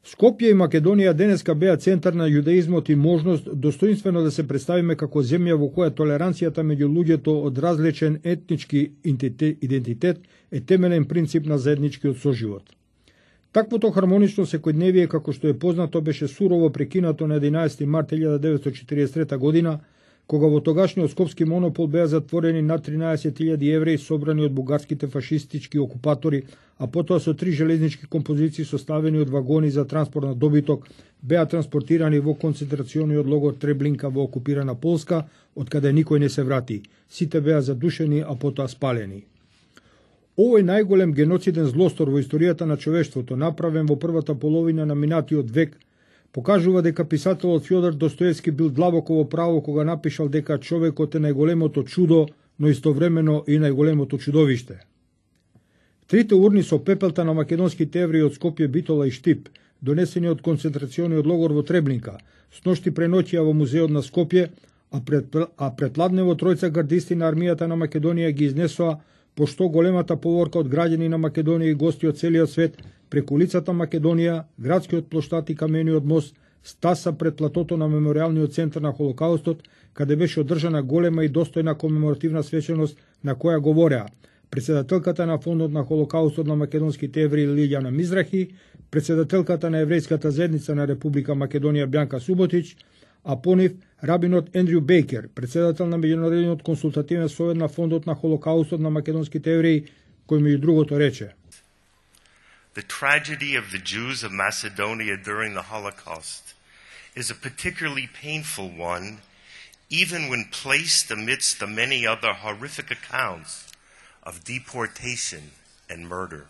Скопје и Македонија денеска беа центар на јудаизмот и можност достоинствено да се представиме како земја во која толеранцијата меѓу луѓето од различен етнички идентитет е темелен принцип на заедничкиот соживот. Таквото хармонично секојдневие, како што е познато, беше сурово прекинато на 11 март 1943 година, кога во тогашниот скопски монопол беа затворени над 13.000 евреи собрани од бугарските фашистички окупатори, а потоа со 3 железнички композиции составени од вагони за транспорт на добиток беа транспортирани во концентрациониот логор Треблинка во окупирана Полска, од каде никој не се врати. Сите беа задушени, а потоа спалени. Овој најголем геноциден злостор во историјата на човештвото, направен во првата половина на минатиот век, покажува дека писателот Фјодор Достоевски бил длабоко во право кога напишал дека човекот е најголемото чудо, но истовремено и најголемото чудовиште. Трите урни со пепелта на македонските евреи од Скопје, Битола и Штип, донесени од концентрациониот логор во Треблинка, сношти преноќија во музеот на Скопје, а предладне во тројца гардисти на армијата на Македонија ги изнесоа, пошто големата поворка од граѓани на Македонија и гости од целиот свет преку улицата Македонија, градскиот плоштад и камениот мост стаса пред платото на меморијалниот центар на Холокаустот, каде беше одржана голема и достојна комеморативна свеченост на која говореа председателката на фондот на Холокаустот на македонските евреи Лилјана Мизрахи, председателката на еврејската заедница на Република Македонија Бјанка Суботич, а по нив рабинот Ендрю Бейкер, председател на меѓународниот консултативен совет на фондот на Холокаустот на македонските евреи, кој меѓу другото рече: The tragedy of the Jews of Macedonia during the Holocaust is a particularly painful one, even when placed amidst the many other horrific accounts of deportation and murder.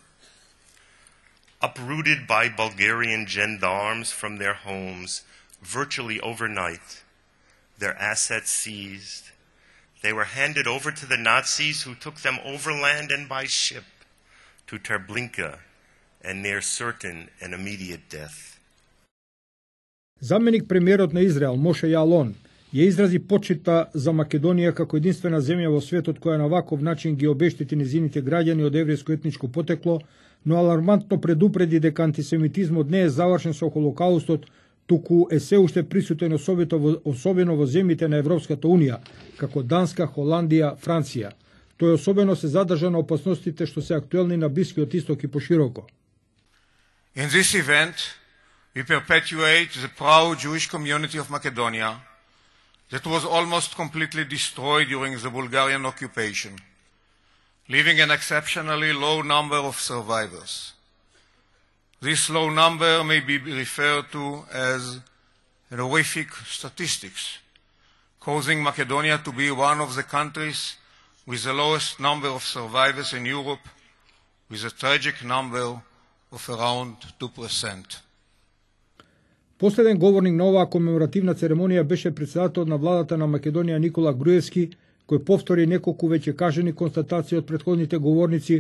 Uprooted by Bulgarian gendarmes from their homes virtually overnight, their assets seized, they were handed over to the Nazis, who took them overland and by ship to Treblinka and near certain and immediate death. Заменик премиерот на Израел Моше Јаалон ја изрази почита за Македонија како единствена земја во светот која на ваков начин ги обештети незините граѓани од еврејско етничко потекло, но алармантно предупреди дека антисемитизмот не е завршен со Холокаустот, туку е се уште присутен особено во земјите на Европската Унија, како Данска, Холандија, Франција. Тој особено се задржа на опасностите што се актуелни на Блискиот Исток и пошироко. In this event, we perpetuate the proud Jewish community of Macedonia that was almost completely destroyed during the Bulgarian occupation, leaving an exceptionally low number of survivors. This low number may be referred to as horrific statistics, causing Macedonia to be one of the countries with the lowest number of survivors in Europe, with a tragic number of around 2%. Последен говорник на оваа комеморативна церемонија беше председателот на владата на Македонија Никола Груевски, кој повтори неколку веќе кажани констатации од претходните говорници,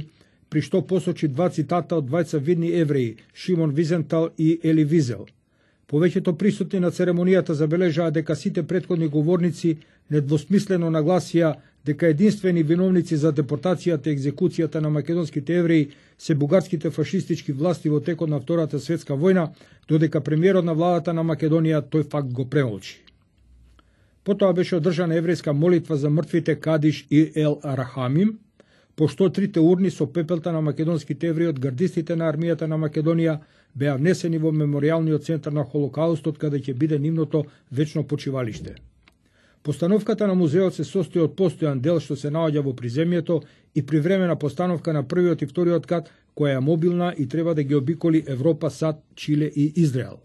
при што посочи два цитата од двајца видни евреи, Шимон Визентал и Ели Визел. Повеќето присутни на церемонијата забележаа дека сите претходни говорници недвосмислено нагласија дека единствени виновници за депортацијата и екзекуцијата на македонските евреи се бугарските фашистички власти во текот на Втората светска војна, додека премиерот на владата на Македонија тој факт го премолчи. Потоа беше одржана еврејска молитва за мртвите Кадиш и Ел Рахамим, пошто трите урни со пепелта на македонските евреи од гардистите на армијата на Македонија беа внесени во меморијалниот центар на Холокаустот, каде ќе биде нивното вечно почивалиште. Постановката на музеот се состои од постојан дел што се наоѓа во приземјето и привремена постановка на првиот и вториот кат, која е мобилна и треба да ги обиколи Европа, САД, Чиле и Израел.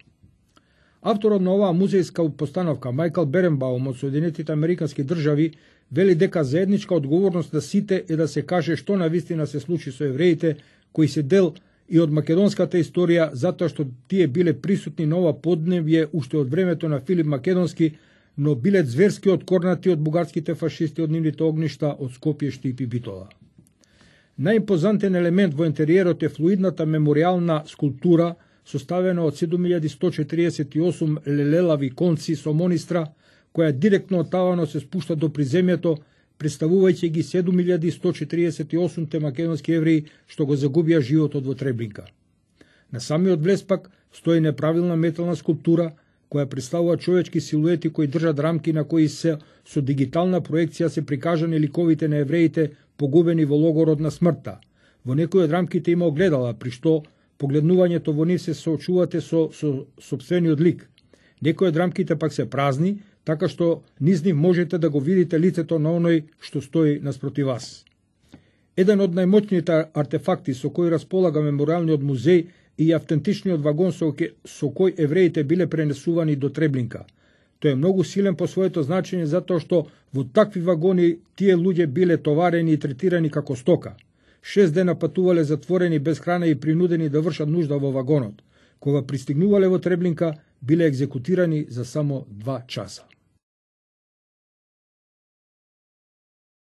Авторот на оваа музејска постановка, Мајкл Беренбаум од Соединетите Американски држави, вели дека заедничка одговорност на сите е да се каже што навистина се случи со евреите, кои се дел и од македонската историја, затоа што тие биле присутни на ова подневје уште од времето на Филип Македонски, но биле зверски откорнати од бугарските фашисти од нивните огништа од Скопје, Штип и Битола. Најимпозантен елемент во интериерот е флуидната меморијална скулптура, составена од 7148 лелелави конци со монистра, која директно од тавано се спушта до приземјето, представувајќи ги 7148 македонски евреи што го загубија животот во Треблинка. На самиот влез пак стои неправилна метална скулптура, која представува човечки силуети кои држат рамки на кои се со дигитална проекција се прикажани ликовите на евреите погубени во логорот на смртта. Во некои од рамките има огледала, при што погледнувањето во нив се соочувате со сопствениот лик. Некои од рамките пак се празни, така што низ нив можете да го видите лицето на оној што стои наспроти вас. Еден од најмоćните артефакти со кои располага мемориалниот музеј и автентичниот вагон со кој евреите биле пренесувани до Треблинка. Тој е многу силен по своето значење затоа што во такви вагони тие луѓе биле товарени и третирани како стока. 6 дена патувале затворени без храна и принудени да вршат нужда во вагонот. Кога пристигнувале во Треблинка, биле екзекутирани за само 2 часа.